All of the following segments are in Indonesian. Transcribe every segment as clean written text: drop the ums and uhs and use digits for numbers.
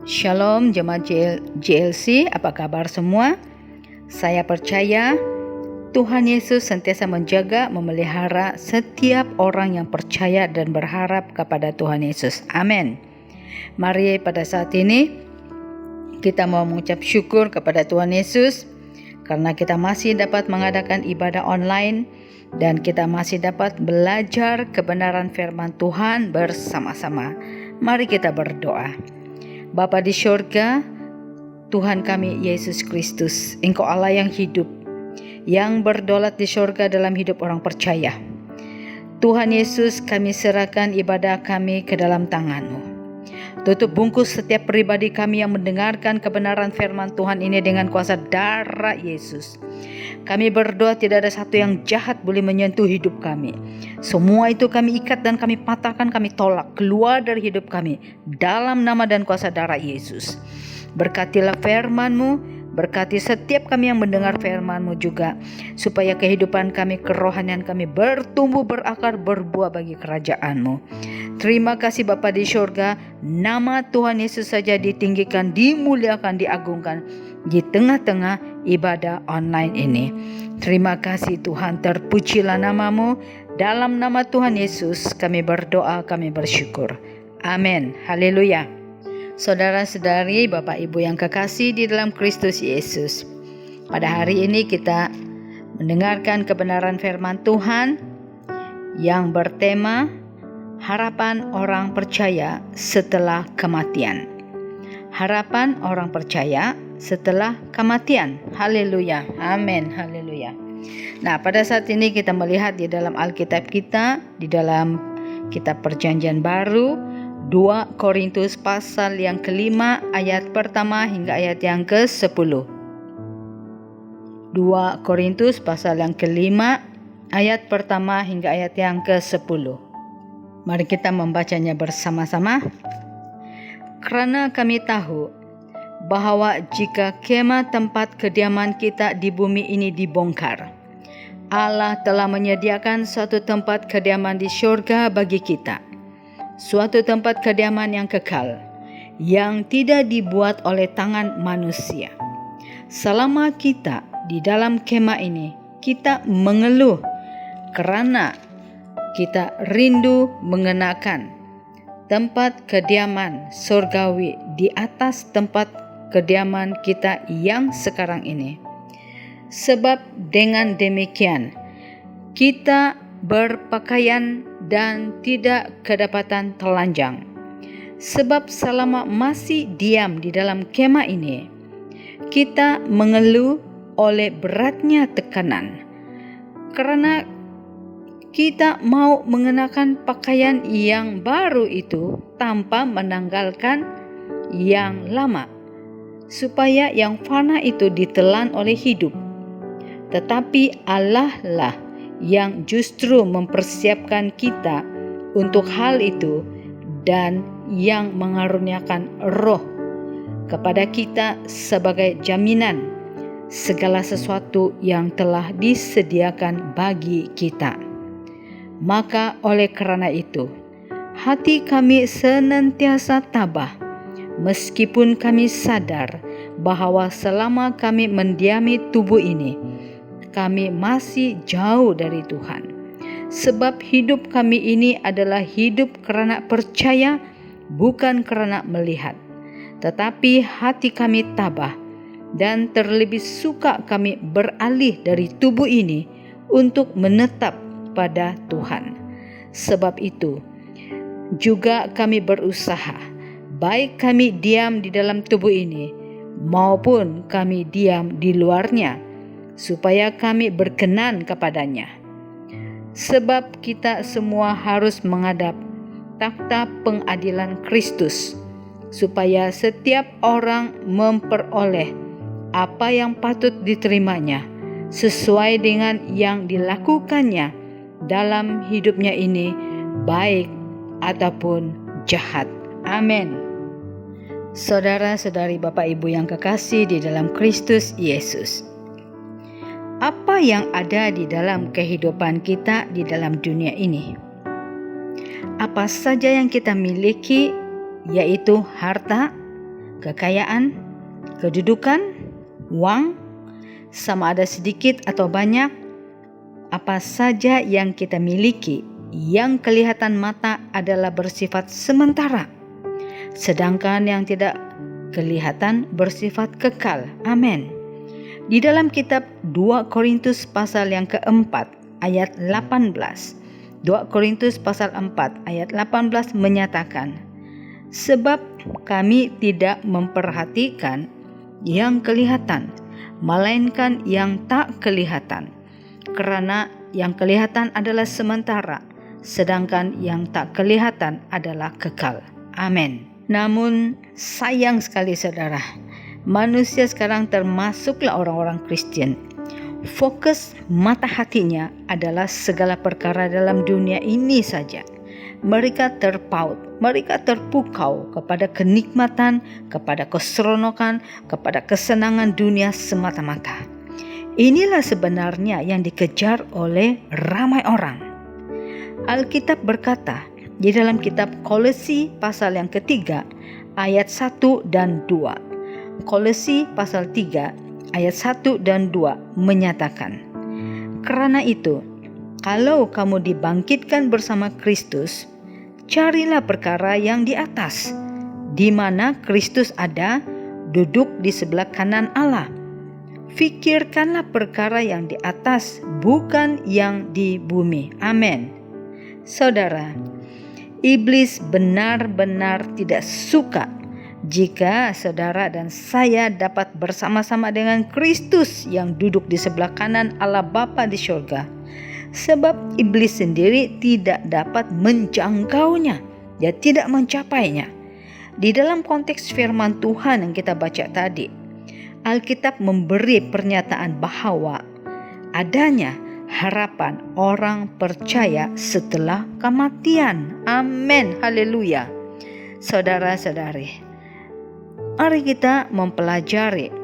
Shalom jemaat JLC, apa kabar semua? Saya percaya Tuhan Yesus sentiasa menjaga, memelihara setiap orang yang percaya dan berharap kepada Tuhan Yesus. Amin. Mari pada saat ini kita mau mengucap syukur kepada Tuhan Yesus karena kita masih dapat mengadakan ibadah online dan kita masih dapat belajar kebenaran firman Tuhan bersama-sama. Mari kita berdoa. Bapa di syurga, Tuhan kami Yesus Kristus, Engkau Allah yang hidup, yang berdaulat di syurga dalam hidup orang percaya. Tuhan Yesus, kami serahkan ibadah kami ke dalam tangan-Mu. Tutup bungkus setiap pribadi kami yang mendengarkan kebenaran firman Tuhan ini dengan kuasa darah Yesus. Kami berdoa tidak ada satu yang jahat boleh menyentuh hidup kami. Semua itu kami ikat dan kami patahkan, kami tolak keluar dari hidup kami dalam nama dan kuasa darah Yesus. Berkatilah firman-Mu, berkati setiap kami yang mendengar firman-Mu juga, supaya kehidupan kami, kerohanian kami bertumbuh, berakar, berbuah bagi kerajaan-Mu. Terima kasih Bapa di syurga, nama Tuhan Yesus saja ditinggikan, dimuliakan, diagungkan di tengah-tengah ibadah online ini. Terima kasih Tuhan, terpujilah nama-Mu. Dalam nama Tuhan Yesus kami berdoa, kami bersyukur. Amin. Haleluya. Saudara-saudari, Bapak Ibu yang kekasih di dalam Kristus Yesus, pada hari ini kita mendengarkan kebenaran firman Tuhan yang bertema harapan orang percaya setelah kematian. Harapan orang percaya setelah kematian. Haleluya. Amin. Haleluya. Nah, pada saat ini kita melihat di dalam Alkitab kita, di dalam kitab Perjanjian Baru, 2 Korintus pasal yang kelima ayat pertama hingga ayat yang ke-10. 2 Korintus pasal yang kelima ayat pertama hingga ayat yang ke-10. Mari kita membacanya bersama-sama. Karena kami tahu bahwa jika kemah tempat kediaman kita di bumi ini dibongkar, Allah telah menyediakan suatu tempat kediaman di surga bagi kita, suatu tempat kediaman yang kekal, yang tidak dibuat oleh tangan manusia. Selama kita di dalam kemah ini, kita mengeluh karena kita rindu mengenakan tempat kediaman surgawi di atas tempat kediaman kita yang sekarang ini. Sebab dengan demikian kita berpakaian dan tidak kedapatan telanjang. Sebab selama masih diam di dalam kemah ini, kita mengeluh oleh beratnya tekanan, karena kita mau mengenakan pakaian yang baru itu tanpa menanggalkan yang lama, supaya yang fana itu ditelan oleh hidup. Tetapi Allah lah yang justru mempersiapkan kita untuk hal itu dan yang mengaruniakan roh kepada kita sebagai jaminan segala sesuatu yang telah disediakan bagi kita. Maka oleh karena itu, hati kami senantiasa tabah, meskipun kami sadar bahwa selama kami mendiami tubuh ini, kami masih jauh dari Tuhan. Sebab hidup kami ini adalah hidup karena percaya, bukan karena melihat. Tetapi hati kami tabah, dan terlebih suka kami beralih dari tubuh ini untuk menetap pada Tuhan. Sebab itu juga kami berusaha, baik kami diam di dalam tubuh ini maupun kami diam di luarnya, supaya kami berkenan kepadanya. Sebab kita semua harus menghadap takhta pengadilan Kristus, supaya setiap orang memperoleh apa yang patut diterimanya sesuai dengan yang dilakukannya dalam hidupnya ini, baik ataupun jahat. Amin. Saudara-saudari, Bapak Ibu yang kekasih di dalam Kristus Yesus, apa yang ada di dalam kehidupan kita di dalam dunia ini? Apa saja yang kita miliki, yaitu harta, kekayaan, kedudukan, uang, sama ada sedikit atau banyak, apa saja yang kita miliki yang kelihatan mata adalah bersifat sementara, sedangkan yang tidak kelihatan bersifat kekal. Amin. Di dalam kitab 2 Korintus pasal yang keempat ayat 18, 2 Korintus pasal 4 ayat 18 menyatakan, sebab kami tidak memperhatikan yang kelihatan, melainkan yang tak kelihatan. Karena yang kelihatan adalah sementara, sedangkan yang tak kelihatan adalah kekal. Amin. Namun sayang sekali saudara, manusia sekarang termasuklah orang-orang Kristen, fokus mata hatinya adalah segala perkara dalam dunia ini saja. Mereka terpaut, mereka terpukau kepada kenikmatan, kepada keseronokan, kepada kesenangan dunia semata-mata. Inilah sebenarnya yang dikejar oleh ramai orang. Alkitab berkata di dalam kitab Kolose pasal yang ketiga ayat 1 dan 2. Kolose pasal 3 ayat 1 dan 2 menyatakan, karena itu, kalau kamu dibangkitkan bersama Kristus, carilah perkara yang di atas, di mana Kristus ada, duduk di sebelah kanan Allah. Fikirkanlah perkara yang di atas, bukan yang di bumi. Amin. Saudara, iblis benar-benar tidak suka jika saudara dan saya dapat bersama-sama dengan Kristus yang duduk di sebelah kanan Allah Bapa di surga. Sebab iblis sendiri tidak dapat menjangkaunya, dia tidak mencapainya. Di dalam konteks firman Tuhan yang kita baca tadi, Alkitab memberi pernyataan bahwa adanya harapan orang percaya setelah kematian. Amin, haleluya. Saudara-saudari, mari kita mempelajari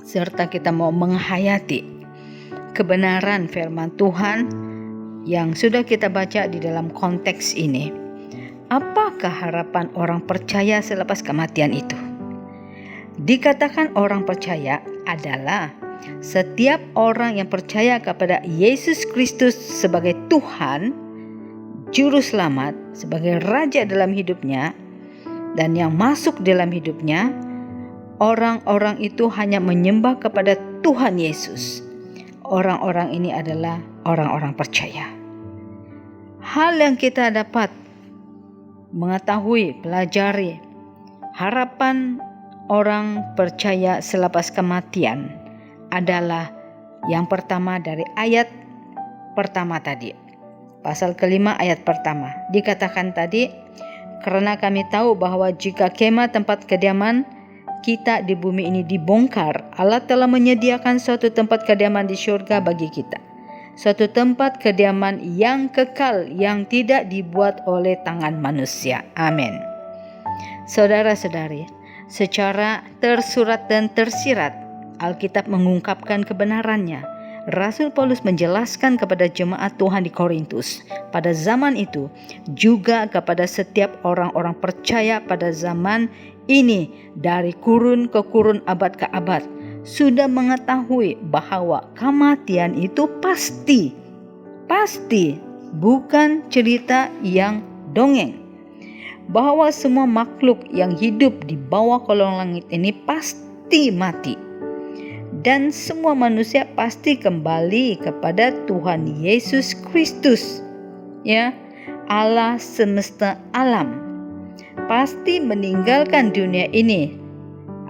serta kita mau menghayati kebenaran firman Tuhan yang sudah kita baca di dalam konteks ini. Apakah harapan orang percaya selepas kematian itu? Dikatakan orang percaya adalah setiap orang yang percaya kepada Yesus Kristus sebagai Tuhan, Juru Selamat, sebagai Raja dalam hidupnya, dan yang masuk dalam hidupnya, orang-orang itu hanya menyembah kepada Tuhan Yesus. Orang-orang ini adalah orang-orang percaya. Hal yang kita dapat mengetahui, pelajari, harapan orang percaya selepas kematian adalah yang pertama dari ayat pertama tadi. Pasal kelima ayat pertama. Dikatakan tadi, karena kami tahu bahwa jika kemah tempat kediaman kita di bumi ini dibongkar, Allah telah menyediakan suatu tempat kediaman di surga bagi kita. Suatu tempat kediaman yang kekal yang tidak dibuat oleh tangan manusia. Amin. Saudara-saudari, secara tersurat dan tersirat, Alkitab mengungkapkan kebenarannya. Rasul Paulus menjelaskan kepada jemaat Tuhan di Korintus pada zaman itu, juga kepada setiap orang-orang percaya pada zaman ini dari kurun ke kurun, abad ke abad, sudah mengetahui bahwa kematian itu pasti, bukan cerita yang dongeng. Bahwa semua makhluk yang hidup di bawah kolong langit ini pasti mati. Dan semua manusia pasti kembali kepada Tuhan Yesus Kristus. Ya, Allah semesta alam pasti meninggalkan dunia ini,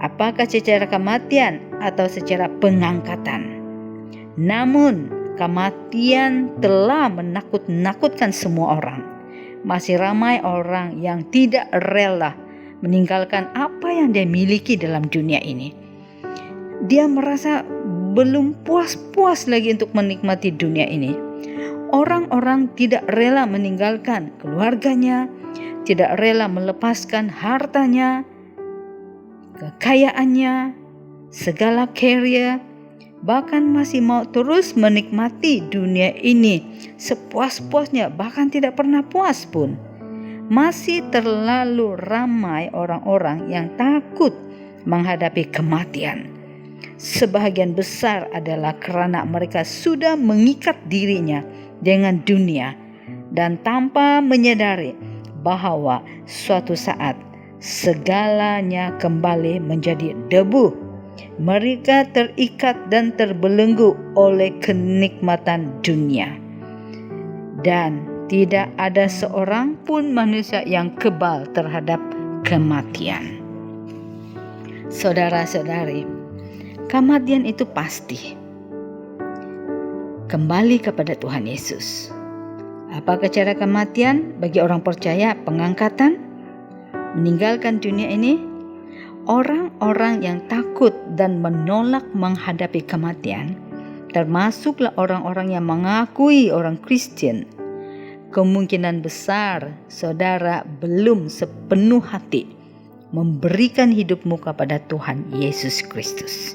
apakah secara kematian atau secara pengangkatan. Namun, kematian telah menakut-nakutkan semua orang. Masih ramai orang yang tidak rela meninggalkan apa yang dia miliki dalam dunia ini. Dia merasa belum puas-puas lagi untuk menikmati dunia ini. Orang-orang tidak rela meninggalkan keluarganya, tidak rela melepaskan hartanya, kekayaannya, segala karya, bahkan masih mau terus menikmati dunia ini sepuas-puasnya, bahkan tidak pernah puas pun. masih terlalu ramai orang-orang yang takut menghadapi kematian. Sebahagian besar adalah karena mereka sudah mengikat dirinya dengan dunia dan tanpa menyadari bahwa suatu saat segalanya kembali menjadi debu. Mereka terikat dan terbelenggu oleh kenikmatan dunia. Dan tidak ada seorang pun manusia yang kebal terhadap kematian. Saudara-saudari, kematian itu pasti. Kembali kepada Tuhan Yesus. Apakah cara kematian bagi orang percaya? Pengangkatan, meninggalkan dunia ini. Orang-orang yang takut dan menolak menghadapi kematian, termasuklah orang-orang yang mengakui orang Kristen, kemungkinan besar saudara belum sepenuh hati memberikan hidupmu kepada Tuhan Yesus Kristus.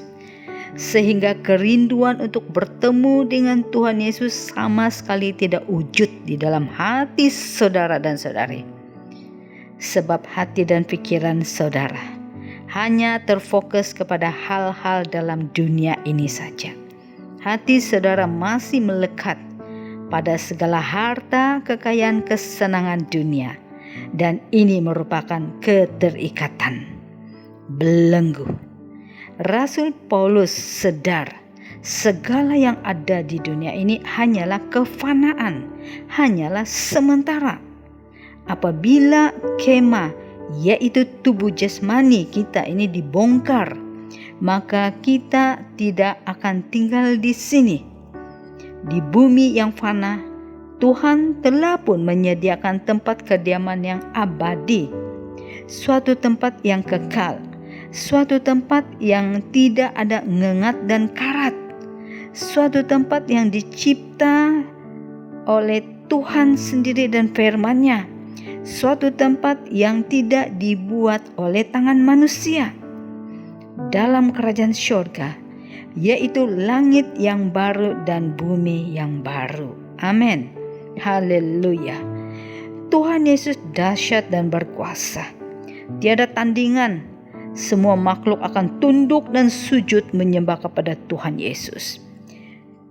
Sehingga kerinduan untuk bertemu dengan Tuhan Yesus sama sekali tidak wujud di dalam hati saudara dan saudari. Sebab hati dan pikiran saudara hanya terfokus kepada hal-hal dalam dunia ini saja. Hati saudara masih melekat pada segala harta, kekayaan, kesenangan dunia. Dan ini merupakan keterikatan, belenggu. Rasul Paulus sadar segala yang ada di dunia ini hanyalah kefanaan, hanyalah sementara. Apabila kemah, yaitu tubuh jasmani kita ini dibongkar, maka kita tidak akan tinggal di sini. Di bumi yang fana, Tuhan telah pun menyediakan tempat kediaman yang abadi, suatu tempat yang kekal, suatu tempat yang tidak ada ngengat dan karat, suatu tempat yang dicipta oleh Tuhan sendiri dan firman-Nya, suatu tempat yang tidak dibuat oleh tangan manusia. Dalam kerajaan syurga, yaitu langit yang baru dan bumi yang baru. Amin. Haleluya. Tuhan Yesus dahsyat dan berkuasa. Tiada tandingan. Semua makhluk akan tunduk dan sujud menyembah kepada Tuhan Yesus.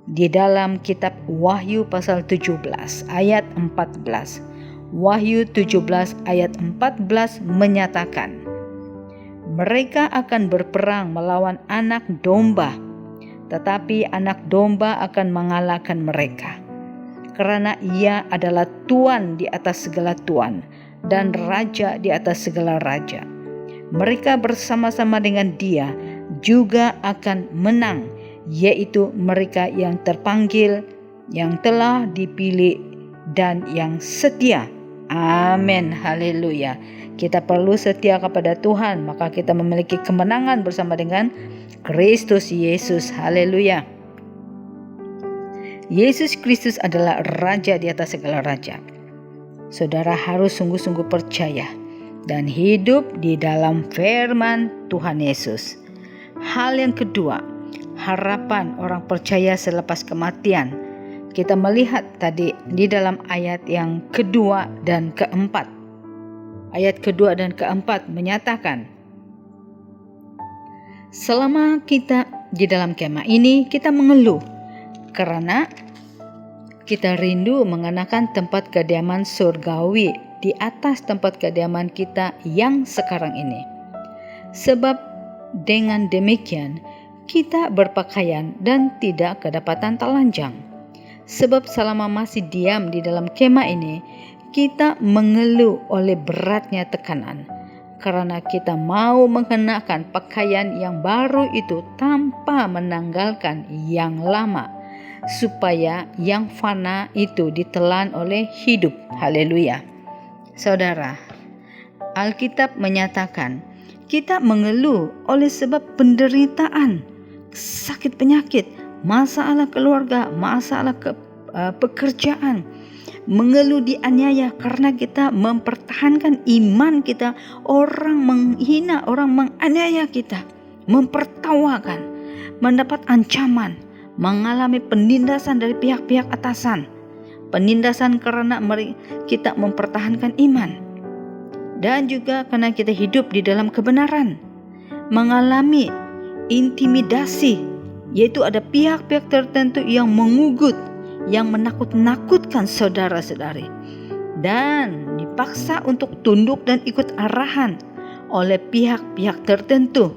Di dalam kitab Wahyu pasal 17 ayat 14. Wahyu 17 ayat 14 menyatakan, mereka akan berperang melawan anak domba, tetapi anak domba akan mengalahkan mereka. Karena ia adalah Tuan di atas segala tuan dan Raja di atas segala raja. Mereka bersama-sama dengan dia juga akan menang, yaitu mereka yang terpanggil, yang telah dipilih, dan yang setia. Amin. Haleluya. Kita perlu setia kepada Tuhan, maka kita memiliki kemenangan bersama dengan Kristus Yesus. Haleluya. Yesus Kristus adalah Raja di atas segala raja. Saudara harus sungguh-sungguh percaya dan hidup di dalam firman Tuhan Yesus. Hal yang kedua, harapan orang percaya selepas kematian. Kita melihat tadi di dalam ayat yang kedua dan keempat. Ayat kedua dan keempat menyatakan, selama kita di dalam kemah ini, kita mengeluh karena kita rindu mengenakan tempat kediaman surgawi di atas tempat kediaman kita yang sekarang ini. Sebab dengan demikian kita berpakaian dan tidak kedapatan telanjang. Sebab selama masih diam di dalam kemah ini, kita mengeluh oleh beratnya tekanan, karena kita mau mengenakan pakaian yang baru itu tanpa menanggalkan yang lama, supaya yang fana itu ditelan oleh hidup. Haleluya. Saudara, Alkitab menyatakan kita mengeluh oleh sebab penderitaan, sakit penyakit, masalah keluarga, masalah pekerjaan, mengeluh dianiaya karena kita mempertahankan iman kita. Orang menghina, orang menganiaya kita, mempertawakan, mendapat ancaman, mengalami penindasan dari pihak-pihak atasan, penindasan karena kita mempertahankan iman. dan juga karena kita hidup di dalam kebenaran, mengalami intimidasi, yaitu ada pihak-pihak tertentu yang mengugut, yang menakut-nakutkan saudara-saudari, dan dipaksa untuk tunduk dan ikut arahan oleh pihak-pihak tertentu.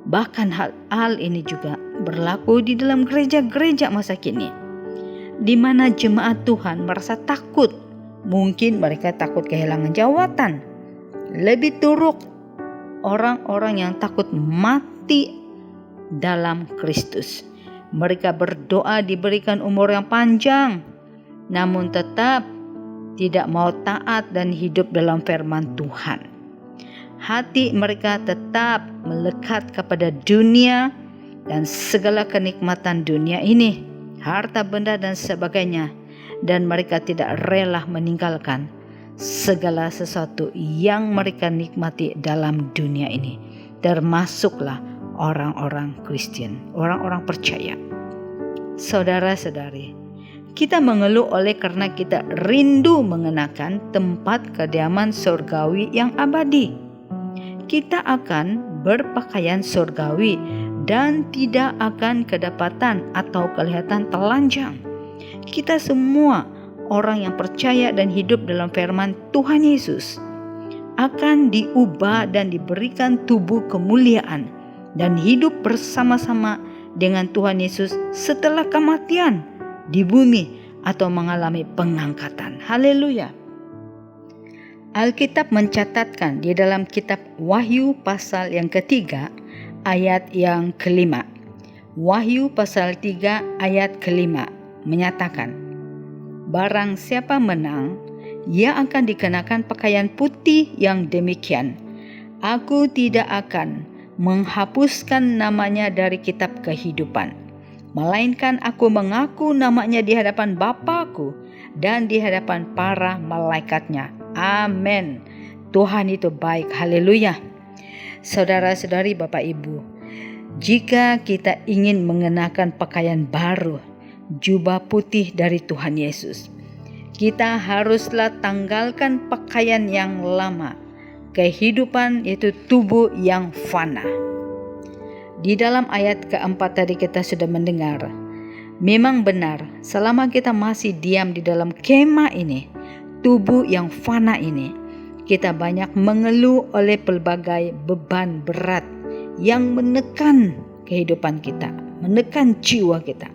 Bahkan hal ini juga berlaku di dalam gereja-gereja masa kini, di mana jemaat Tuhan merasa takut. Mungkin mereka takut kehilangan jawatan. Lebih teruk, orang-orang yang takut mati dalam Kristus. Mereka berdoa diberikan umur yang panjang, namun tetap tidak mau taat dan hidup dalam firman Tuhan. Hati mereka tetap melekat kepada dunia dan segala kenikmatan dunia ini, harta benda dan sebagainya, dan mereka tidak rela meninggalkan segala sesuatu yang mereka nikmati dalam dunia ini, termasuklah orang-orang Kristen, orang-orang percaya. Saudara-saudari, kita mengeluh oleh karena kita rindu mengenakan tempat kediaman surgawi yang abadi. Kita akan berpakaian surgawi dan tidak akan kedapatan atau kelihatan telanjang. Kita semua orang yang percaya dan hidup dalam firman Tuhan Yesus akan diubah dan diberikan tubuh kemuliaan dan hidup bersama-sama dengan Tuhan Yesus setelah kematian di bumi atau mengalami pengangkatan. Haleluya. Alkitab mencatatkan di dalam kitab Wahyu pasal yang ketiga ayat yang kelima. Wahyu pasal 3 ayat kelima menyatakan, barang siapa menang, ia akan dikenakan pakaian putih yang demikian. Aku tidak akan menghapuskan namanya dari kitab kehidupan, melainkan aku mengaku namanya di hadapan Bapa-Ku dan di hadapan para malaikatnya. Amin. Tuhan itu baik. Haleluya. Saudara-saudari, Bapak Ibu, jika kita ingin mengenakan pakaian baru, jubah putih dari Tuhan Yesus, kita haruslah tanggalkan pakaian yang lama, kehidupan yaitu tubuh yang fana. Di dalam ayat keempat tadi kita sudah mendengar, memang benar selama kita masih diam di dalam kemah ini, tubuh yang fana ini, kita banyak mengeluh oleh pelbagai beban berat yang menekan kehidupan kita, menekan jiwa kita.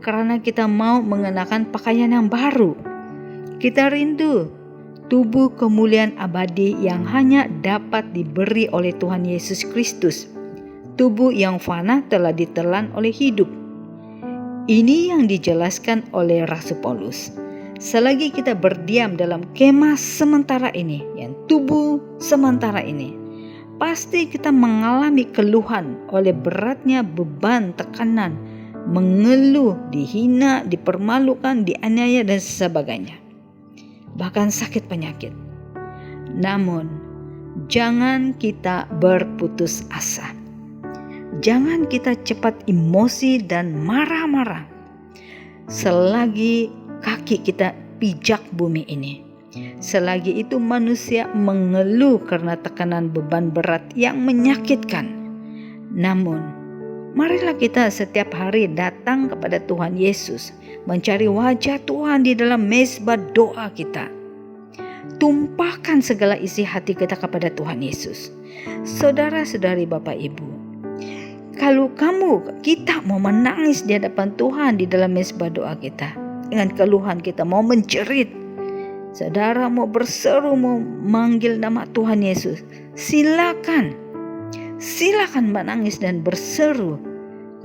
Karena kita mau mengenakan pakaian yang baru, kita rindu tubuh kemuliaan abadi yang hanya dapat diberi oleh Tuhan Yesus Kristus. Tubuh yang fana telah ditelan oleh hidup. Ini yang dijelaskan oleh Rasul Paulus. Selagi kita berdiam dalam kemah sementara ini, yang tubuh sementara ini, pasti kita mengalami keluhan oleh beratnya beban, tekanan, mengeluh, dihina, dipermalukan, dianiaya dan sebagainya. Bahkan sakit penyakit. Namun, jangan kita berputus asa. Jangan kita cepat emosi dan marah-marah. Selagi kaki kita pijak bumi ini, selagi itu manusia mengeluh karena tekanan beban berat yang menyakitkan. Namun, marilah kita setiap hari datang kepada Tuhan Yesus, mencari wajah Tuhan di dalam mezbah doa kita. Tumpahkan segala isi hati kita kepada Tuhan Yesus. Saudara-saudari, Bapak Ibu, kalau kita mau menangis di hadapan Tuhan di dalam mezbah doa kita, dengan keluhan kita mau menjerit, saudara mau berseru, mau manggil nama Tuhan Yesus, silakan menangis dan berseru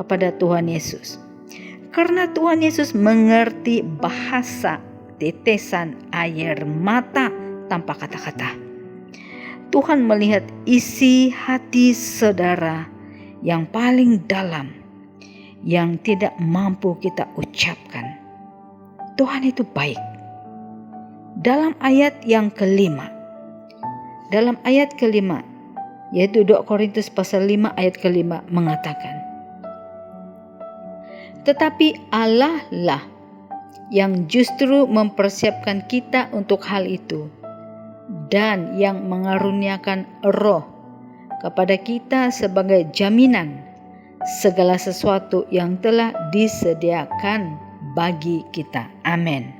kepada Tuhan Yesus. Karena Tuhan Yesus mengerti bahasa tetesan air mata tanpa kata-kata. Tuhan melihat isi hati saudara yang paling dalam, yang tidak mampu kita ucapkan. Tuhan itu baik. Dalam ayat yang kelima, yaitu 2 Korintus pasal 5 ayat kelima mengatakan, tetapi Allah lah yang justru mempersiapkan kita untuk hal itu, dan yang mengaruniakan Roh kepada kita sebagai jaminan segala sesuatu yang telah disediakan bagi kita. Amin.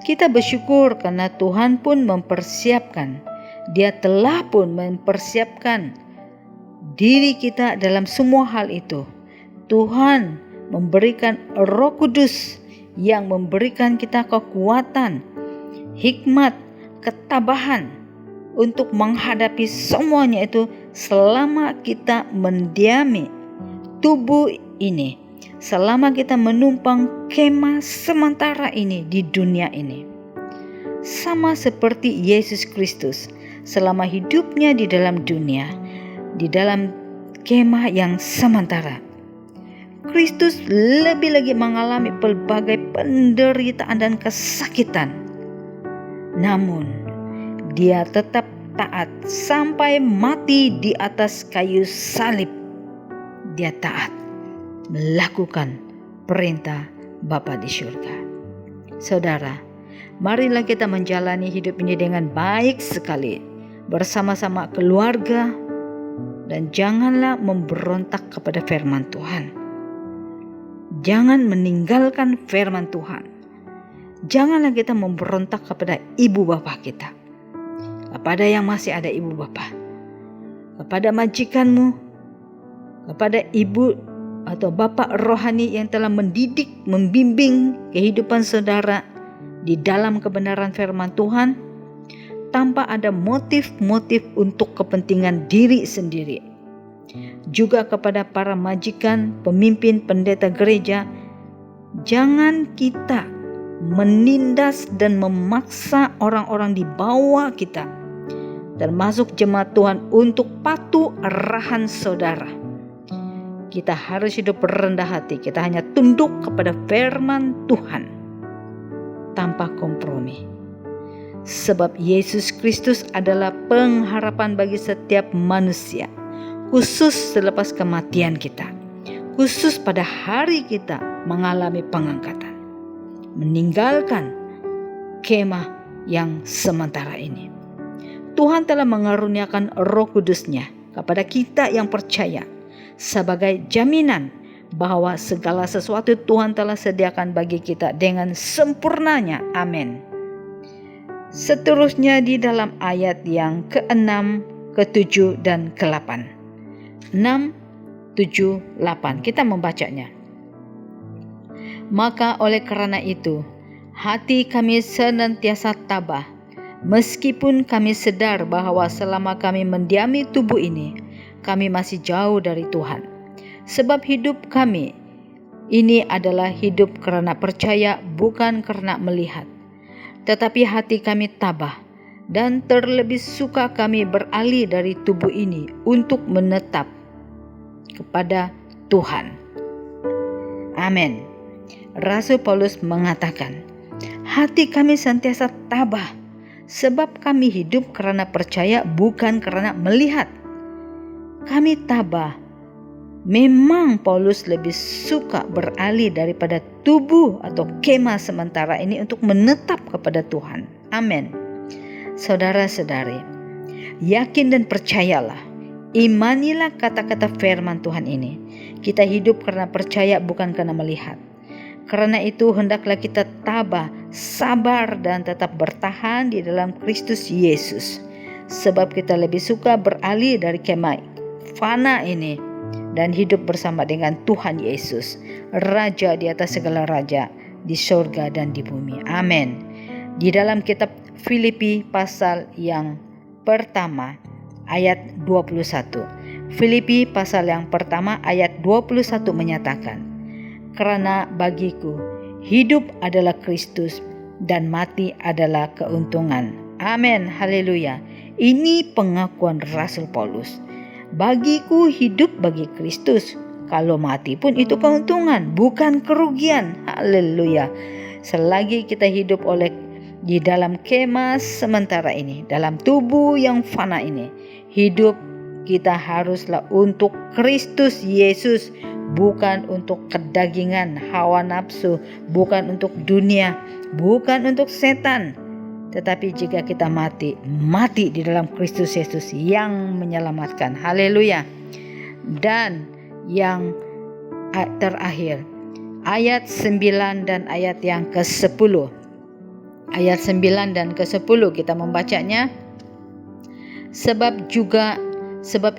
Kita bersyukur karena Tuhan pun mempersiapkan. Dia telah pun mempersiapkan diri kita dalam semua hal itu. Tuhan memberikan Roh Kudus yang memberikan kita kekuatan, hikmat, ketabahan untuk menghadapi semuanya itu selama kita mendiami tubuh ini, selama kita menumpang kemah sementara ini di dunia ini. Sama seperti Yesus Kristus selama hidupnya di dalam dunia, di dalam kemah yang sementara, Kristus lebih lagi mengalami pelbagai penderitaan dan kesakitan. Namun, dia tetap taat sampai mati di atas kayu salib. Dia taat melakukan perintah Bapa di surga. Saudara, marilah kita menjalani hidup ini dengan baik sekali bersama-sama keluarga, dan janganlah memberontak kepada firman Tuhan. Jangan meninggalkan firman Tuhan. Janganlah kita memberontak kepada ibu bapa kita. Kepada yang masih ada ibu bapa, kepada majikanmu, kepada ibu atau bapak rohani yang telah mendidik, membimbing kehidupan saudara di dalam kebenaran firman Tuhan, tanpa ada motif-motif untuk kepentingan diri sendiri. Juga kepada para majikan, pemimpin, pendeta gereja, jangan kita menindas dan memaksa orang-orang di bawah kita, termasuk jemaat Tuhan, untuk patuh arahan saudara. Kita harus hidup rendah hati. Kita hanya tunduk kepada firman Tuhan tanpa kompromi. Sebab Yesus Kristus adalah pengharapan bagi setiap manusia, khusus selepas kematian kita, khusus pada hari kita mengalami pengangkatan, meninggalkan kemah yang sementara ini. Tuhan telah mengaruniakan Roh Kudus-Nya kepada kita yang percaya sebagai jaminan bahwa segala sesuatu Tuhan telah sediakan bagi kita dengan sempurnanya. Amin. Seterusnya di dalam ayat yang ke-6, ke-7 dan ke-8. 6, 7, 8. Kita membacanya. Maka oleh karena itu, hati kami senantiasa tabah, meskipun kami sadar bahwa selama kami mendiami tubuh ini, kami masih jauh dari Tuhan. Sebab hidup kami ini adalah hidup karena percaya, bukan karena melihat. Tetapi hati kami tabah, dan terlebih suka kami beralih dari tubuh ini untuk menetap kepada Tuhan. Amin. Rasul Paulus mengatakan, hati kami sentiasa tabah, sebab kami hidup karena percaya, bukan karena melihat. Kami tabah. Memang Paulus lebih suka beralih daripada tubuh atau kemah sementara ini untuk menetap kepada Tuhan. Amin. Saudara-saudari, yakin dan percayalah, imanilah kata-kata firman Tuhan ini. Kita hidup karena percaya, bukan karena melihat. Karena itu hendaklah kita tabah, sabar, dan tetap bertahan di dalam Kristus Yesus. Sebab kita lebih suka beralih dari kemah fana ini dan hidup bersama dengan Tuhan Yesus, Raja di atas segala raja, di surga dan di bumi. Amin. Di dalam kitab Filipi pasal yang pertama ayat 21. Filipi pasal yang pertama ayat 21 menyatakan, karena bagiku hidup adalah Kristus dan mati adalah keuntungan. Amin. Haleluya. Ini pengakuan Rasul Paulus. Bagiku hidup bagi Kristus, kalau mati pun itu keuntungan, bukan kerugian. Haleluya. Selagi kita hidup di dalam kemah sementara ini, dalam tubuh yang fana ini, hidup kita haruslah untuk Kristus Yesus, bukan untuk kedagingan, hawa nafsu, bukan untuk dunia, bukan untuk setan, Tetapi jika kita mati di dalam Kristus Yesus yang menyelamatkan. Haleluya. Dan yang terakhir, ayat 9 dan ayat yang ke-10. Ayat 9 dan ke-10 kita membacanya. Sebab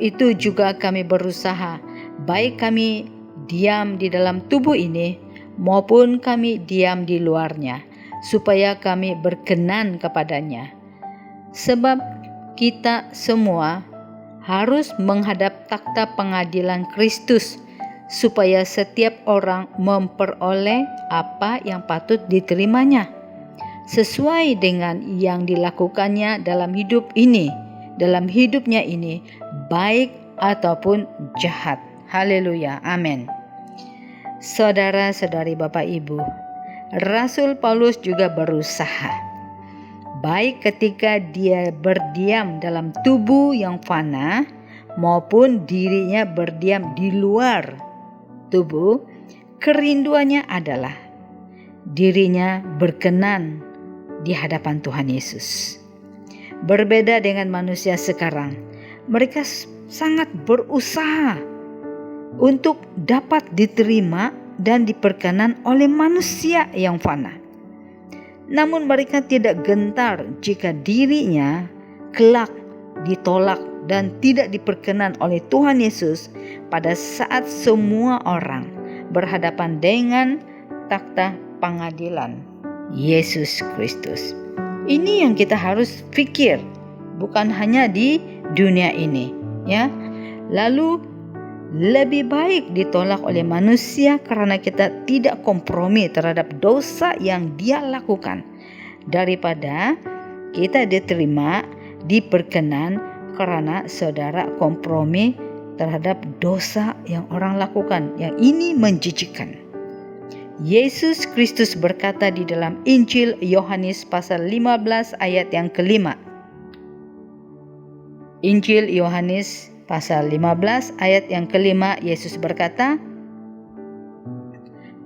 itu juga kami berusaha, baik kami diam di dalam tubuh ini maupun kami diam di luarnya, supaya kami berkenan kepadanya. Sebab kita semua harus menghadap takhta pengadilan Kristus, supaya setiap orang memperoleh apa yang patut diterimanya, sesuai dengan yang dilakukannya dalam hidupnya ini, baik ataupun jahat. Haleluya, amin. Saudara-saudari, Bapak Ibu, Rasul Paulus juga berusaha, baik ketika dia berdiam dalam tubuh yang fana maupun dirinya berdiam di luar tubuh. Kerinduannya adalah dirinya berkenan di hadapan Tuhan Yesus. Berbeda dengan manusia sekarang, mereka sangat berusaha untuk dapat diterima dan diperkenan oleh manusia yang fana. Namun mereka tidak gentar jika dirinya kelak ditolak dan tidak diperkenan oleh Tuhan Yesus pada saat semua orang berhadapan dengan takhta pengadilan Yesus Kristus. Ini yang kita harus pikir, bukan hanya di dunia ini, ya. Lalu lebih baik ditolak oleh manusia karena kita tidak kompromi terhadap dosa yang dia lakukan, daripada kita diterima, diperkenan karena saudara kompromi terhadap dosa yang orang lakukan. Yang ini menjijikkan. Yesus Kristus berkata di dalam Injil Yohanes pasal 15 ayat yang ke-5. Injil Yohanes pasal 15 ayat yang ke-5, Yesus berkata,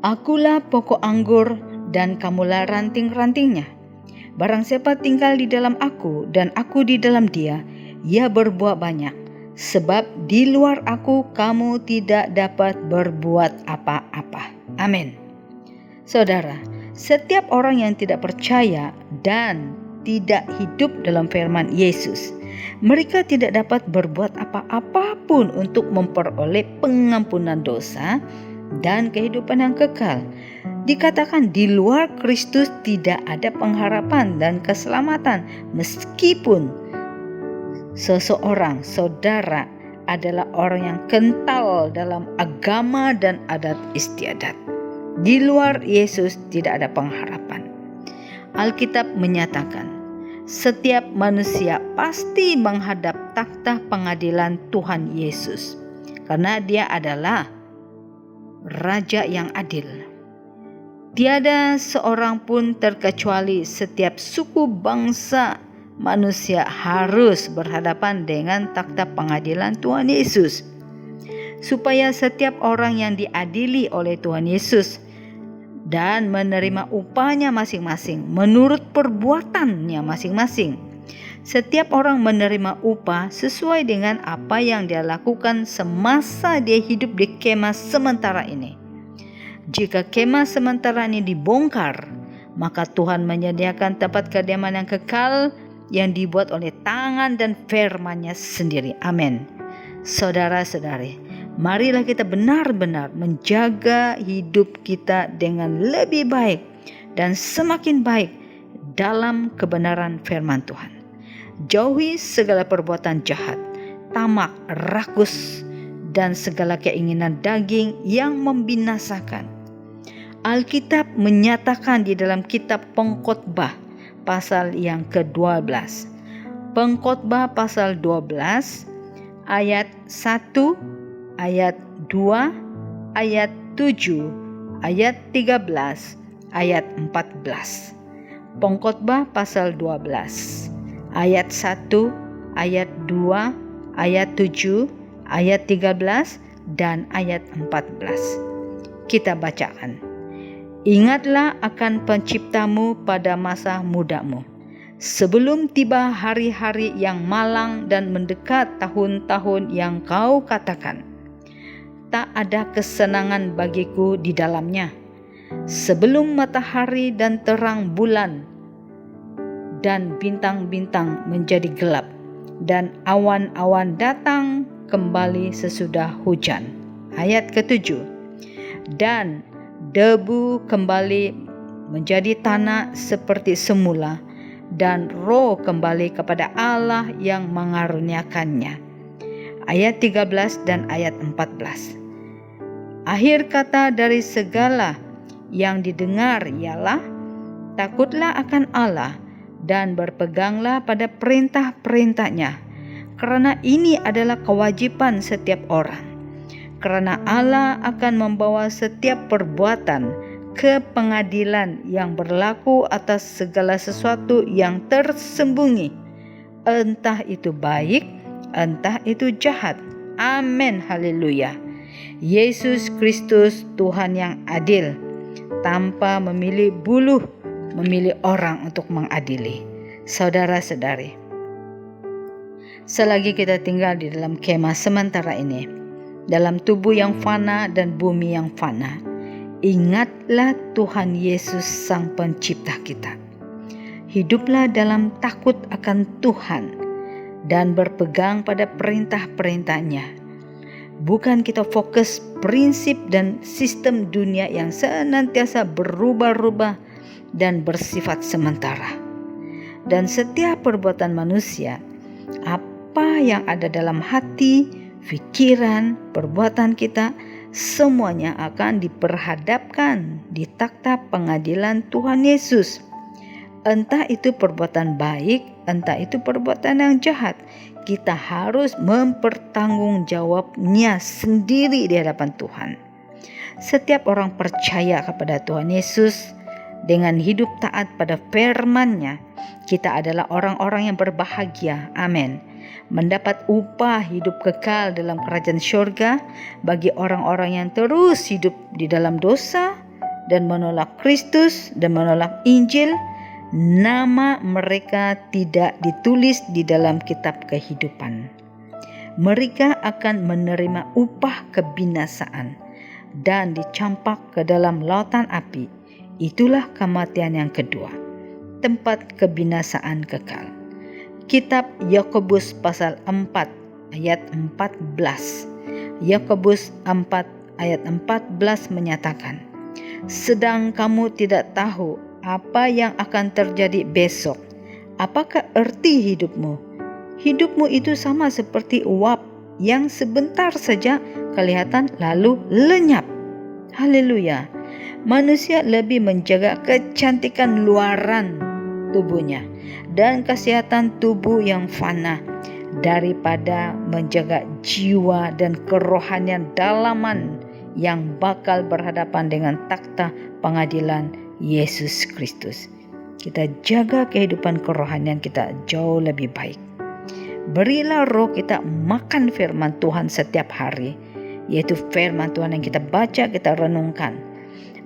Akulah pokok anggur dan kamulah ranting-rantingnya. Barang siapa tinggal di dalam aku dan aku di dalam dia, ia berbuah banyak. Sebab di luar aku kamu tidak dapat berbuat apa-apa. Amin. Saudara, setiap orang yang tidak percaya dan tidak hidup dalam firman Yesus, mereka tidak dapat berbuat apa-apapun untuk memperoleh pengampunan dosa dan kehidupan yang kekal. Dikatakan di luar Kristus tidak ada pengharapan dan keselamatan, meskipun seseorang, saudara, adalah orang yang kental dalam agama dan adat istiadat. Di luar Yesus tidak ada pengharapan. Alkitab menyatakan, setiap manusia pasti menghadap takhta pengadilan Tuhan Yesus, karena Dia adalah Raja yang adil. Tiada seorang pun terkecuali setiap suku bangsa manusia harus berhadapan dengan takhta pengadilan Tuhan Yesus, supaya setiap orang yang diadili oleh Tuhan Yesus dan menerima upahnya masing-masing menurut perbuatannya masing-masing. Setiap orang menerima upah sesuai dengan apa yang dia lakukan semasa dia hidup di kemah sementara ini. Jika kemah sementara ini dibongkar, maka Tuhan menyediakan tempat kediaman yang kekal yang dibuat oleh tangan dan firman-Nya sendiri. Amin. Saudara-saudari, marilah kita benar-benar menjaga hidup kita dengan lebih baik dan semakin baik dalam kebenaran firman Tuhan. Jauhi segala perbuatan jahat, tamak, rakus, dan segala keinginan daging yang membinasakan. Alkitab menyatakan di dalam kitab Pengkhotbah pasal yang ke-12. Pengkhotbah pasal 12 ayat 1, ayat 2, ayat 7, ayat 13, ayat 14. Pengkhotbah pasal 12 ayat 1, ayat 2, ayat 7, ayat 13, dan ayat 14. Kita bacakan. Ingatlah akan penciptamu pada masa mudamu, Sebelum tiba hari-hari yang malang dan mendekat tahun-tahun yang kau katakan, tak ada kesenangan bagiku di dalamnya. Sebelum matahari dan terang bulan dan bintang-bintang menjadi gelap, dan awan-awan datang kembali sesudah hujan. Ayat ke-7. Dan debu kembali menjadi tanah seperti semula, dan roh kembali kepada Allah yang mengaruniakannya. Ayat 13 dan ayat 14. Akhir kata dari segala yang didengar ialah, takutlah akan Allah dan berpeganglah pada perintah-perintahnya, karena ini adalah kewajiban setiap orang. Karena Allah akan membawa setiap perbuatan ke pengadilan yang berlaku atas segala sesuatu yang tersembunyi, entah itu baik, entah itu jahat. Amin, haleluya. Yesus Kristus Tuhan yang adil, tanpa memilih bulu, memilih orang untuk mengadili. Saudara-saudari, selagi kita tinggal di dalam kemah sementara ini, dalam tubuh yang fana dan bumi yang fana, ingatlah Tuhan Yesus Sang Pencipta kita. Hiduplah dalam takut akan Tuhan dan berpegang pada perintah-perintahnya. Bukan kita fokus prinsip dan sistem dunia yang senantiasa berubah-ubah dan bersifat sementara. Dan setiap perbuatan manusia, apa yang ada dalam hati, pikiran, perbuatan kita, semuanya akan diperhadapkan di takhta pengadilan Tuhan Yesus. Entah itu perbuatan baik, entah itu perbuatan yang jahat, kita harus mempertanggungjawabnya sendiri di hadapan Tuhan. Setiap orang percaya kepada Tuhan Yesus dengan hidup taat pada firman-Nya, kita adalah orang-orang yang berbahagia. Amin. Mendapat upah hidup kekal dalam kerajaan syurga. Bagi orang-orang yang terus hidup di dalam dosa dan menolak Kristus dan menolak Injil, nama mereka tidak ditulis di dalam kitab kehidupan. Mereka akan menerima upah kebinasaan dan dicampak ke dalam lautan api. Itulah kematian yang kedua, tempat kebinasaan kekal. Kitab Yakobus pasal 4 ayat 14. Yakobus 4 ayat 14 menyatakan, sedang kamu tidak tahu apa yang akan terjadi besok. Apakah arti hidupmu? Hidupmu itu sama seperti uap yang sebentar saja kelihatan lalu lenyap. Haleluya. Manusia lebih menjaga kecantikan luaran tubuhnya dan kesehatan tubuh yang fana daripada menjaga jiwa dan kerohanian dalaman yang bakal berhadapan dengan takhta pengadilan Yesus Kristus. Kita jaga kehidupan kerohanian kita jauh lebih baik. Berilah roh kita makan firman Tuhan setiap hari, yaitu firman Tuhan yang kita baca, kita renungkan,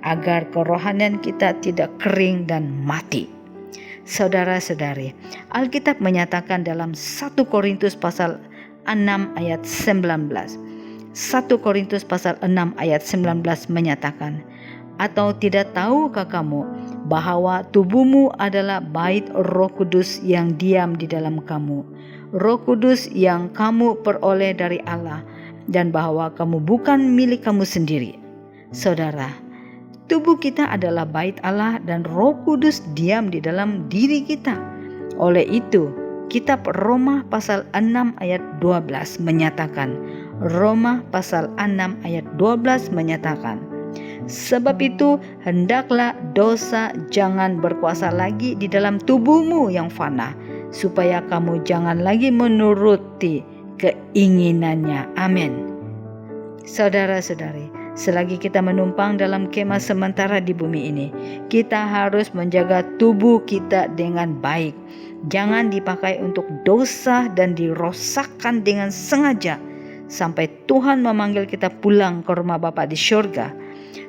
agar kerohanian kita tidak kering dan mati. Saudara-saudari, Alkitab menyatakan dalam 1 Korintus pasal 6 ayat 19. 1 Korintus pasal 6 ayat 19 menyatakan, atau tidak tahukah kamu bahwa tubuhmu adalah bait Roh Kudus yang diam di dalam kamu, Roh Kudus yang kamu peroleh dari Allah, dan bahwa kamu bukan milik kamu sendiri. Saudara, tubuh kita adalah bait Allah dan Roh Kudus diam di dalam diri kita. Oleh itu, kitab Roma pasal 6 ayat 12 menyatakan, Roma pasal 6 ayat 12 menyatakan, sebab itu hendaklah dosa jangan berkuasa lagi di dalam tubuhmu yang fana, supaya kamu jangan lagi menuruti keinginannya. Amin. Saudara-saudari, selagi kita menumpang dalam kemah sementara di bumi ini, kita harus menjaga tubuh kita dengan baik. Jangan dipakai untuk dosa dan dirosakkan dengan sengaja sampai Tuhan memanggil kita pulang ke rumah Bapa di syurga.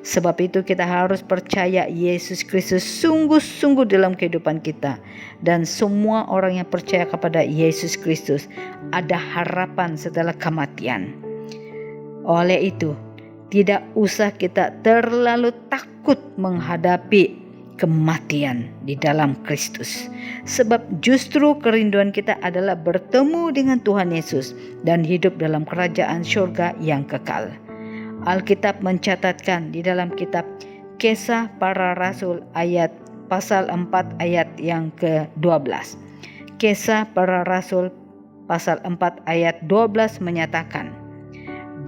Sebab itu kita harus percaya Yesus Kristus sungguh-sungguh dalam kehidupan kita. Dan semua orang yang percaya kepada Yesus Kristus ada harapan setelah kematian. Oleh itu, tidak usah kita terlalu takut menghadapi kematian di dalam Kristus. Sebab justru kerinduan kita adalah bertemu dengan Tuhan Yesus dan hidup dalam kerajaan surga yang kekal. Alkitab mencatatkan di dalam kitab Kisah Para Rasul pasal 4 ayat yang ke-12. Kisah Para Rasul pasal 4 ayat 12 menyatakan,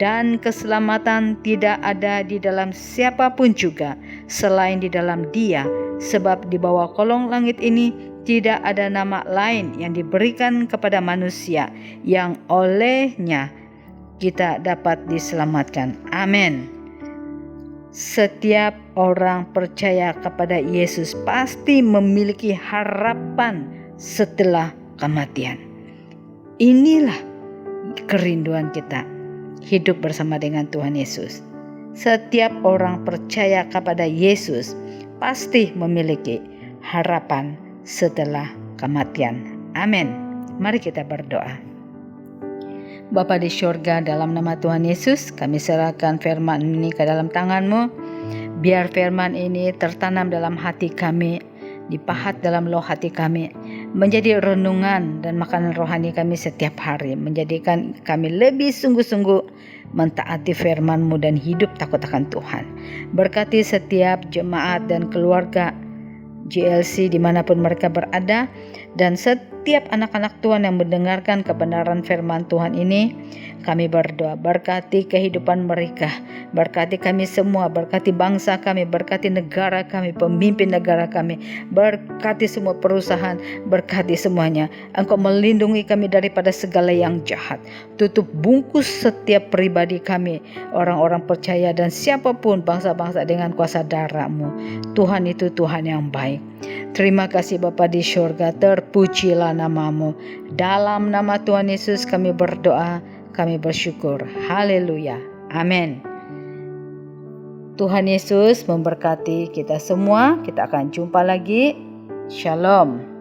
dan keselamatan tidak ada di dalam siapapun juga selain di dalam Dia, sebab di bawah kolong langit ini tidak ada nama lain yang diberikan kepada manusia yang olehnya kita dapat diselamatkan. Amin. Setiap orang percaya kepada Yesus pasti memiliki harapan setelah kematian. Inilah kerinduan kita, hidup bersama dengan Tuhan Yesus. Setiap orang percaya kepada Yesus pasti memiliki harapan setelah kematian. Amin. Mari kita berdoa. Bapa di surga, dalam nama Tuhan Yesus, kami serahkan firman ini ke dalam tangan-Mu. Biar firman ini tertanam dalam hati kami, dipahat dalam loh hati kami, menjadi renungan dan makanan rohani kami setiap hari, menjadikan kami lebih sungguh-sungguh mentaati firman-Mu dan hidup takut akan Tuhan. Berkati setiap jemaat dan keluarga GLC dimanapun mereka berada, dan setiap anak-anak Tuhan yang mendengarkan kebenaran firman Tuhan ini. Kami berdoa, berkati kehidupan mereka, berkati kami semua, berkati bangsa kami, berkati negara kami, pemimpin negara kami, berkati semua perusahaan, berkati semuanya. Engkau melindungi kami daripada segala yang jahat. Tutup bungkus setiap pribadi kami, orang-orang percaya dan siapapun bangsa-bangsa dengan kuasa darah-Mu. Tuhan itu Tuhan yang baik. Terima kasih Bapa di surga, terpujilah nama-Mu. Dalam nama Tuhan Yesus kami berdoa, kami bersyukur. Haleluya. Amin. Tuhan Yesus memberkati kita semua. Kita akan jumpa lagi. Shalom.